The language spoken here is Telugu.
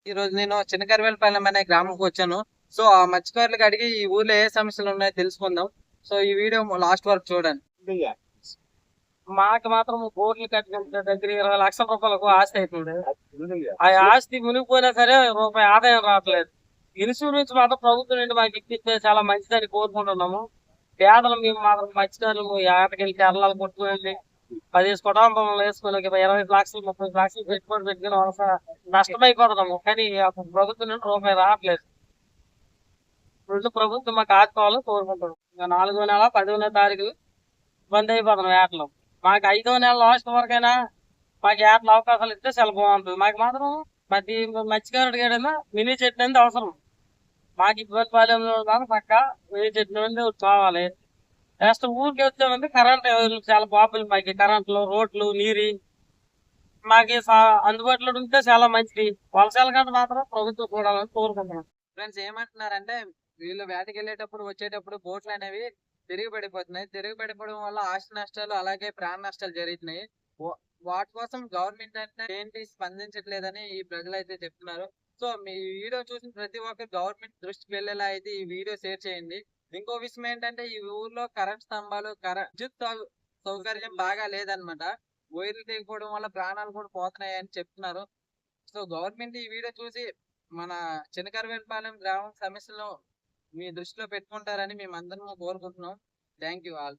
ఈ రోజు నేను చిన్నకరివేలపాలెం అనే గ్రామంకి వచ్చాను. సో ఆ మత్స్యకారులకు అడిగి ఈ ఊర్లో ఏ సమస్యలు ఉన్నాయో తెలుసుకుందాం. సో ఈ వీడియో లాస్ట్ వరకు చూడండి. మాకు మాత్రం బోర్లు కట్టిన దగ్గర 20 లక్షల రూపాయలకు ఆస్తి అవుతుంది. ఆ ఆస్తి మునిగిపోయినా సరే రూపాయి ఆదాయం రావట్లేదు. ఇన్సూరెన్స్ మాత్రం ప్రభుత్వం నుండి మాకు ఇప్పిస్తే చాలా మంచిదని కోరుకుంటున్నాము. పేదలు మేము మాత్రం మత్స్యకారులు ఏటకెళ్ళి కేరళలు కొట్టుకుని 10 కుటుంబాలు వేసుకుని 20 లక్షలు 30 లక్షలు పెట్టుబడి పెట్టుకుని వలస నష్టమైపోతున్నాము. కానీ అప్పుడు ప్రభుత్వం నుండి రూపాయి రావట్లేదు. రెండు ప్రభుత్వం మాకు ఆదుకోవాలని కోరుకుంటున్నాం. ఇంకా 4వ నెల 10వ తారీఖు బంద్ అయిపోతున్నాం వేటలు. మాకు 5వ నెల లాస్ట్ వరకైనా మాకు ఏటల అవకాశాలు ఇస్తే చాలా బాగుంటుంది. మాకు మాత్రం ప్రతి మత్స్యకారుడికి ఏదైనా మినీ చెట్టు అనేది అవసరం. మాకు ఇబ్బంది పాలెంలో పక్క మినీ చెట్టు అనేది కావాలి. నెక్స్ట్ ఊరికి వచ్చామంటే కరెంట్ చాలా బాబులు మాకు కరెంట్లు రోడ్లు నీరు మాకు అందుబాటులో ఉంటే చాలా మంచిది. వలసల కంటే మాత్రం ప్రభుత్వం చూడాలని కోరుకుంటున్నాం. ఫ్రెండ్స్ ఏమంటున్నారంటే వీళ్ళు వేటకి వెళ్ళేటప్పుడు వచ్చేటప్పుడు బోట్లు అనేవి తిరిగి పడిపోతున్నాయి. తిరిగి పడిపోవడం వల్ల ఆస్తి నష్టాలు అలాగే ప్రాణ నష్టాలు జరుగుతున్నాయి. వాటి కోసం గవర్నమెంట్ అంటే ఏంటి స్పందించట్లేదని ఈ ప్రజలు అయితే చెప్తున్నారు. సో మీ వీడియో చూసిన ప్రతి ఒక్కరు గవర్నమెంట్ దృష్టికి వెళ్ళేలా అయితే ఈ వీడియో షేర్ చేయండి. ఇంకో విషయం ఏంటంటే ఈ ఊర్లో కరెంట్ స్తంభాలు విద్యుత్ సౌకర్యం బాగా లేదనమాట. వైర్లు తెగిపోవడం వల్ల ప్రాణాలు కూడా పోతున్నాయి అని చెప్తున్నారు. సో గవర్నమెంట్ ఈ వీడియో చూసి మన చినకరవేలపాలెం గ్రామం సమస్యలను మీ దృష్టిలో పెట్టుకుంటారని మేము అందరం కోరుకుంటున్నాం. Thank you all.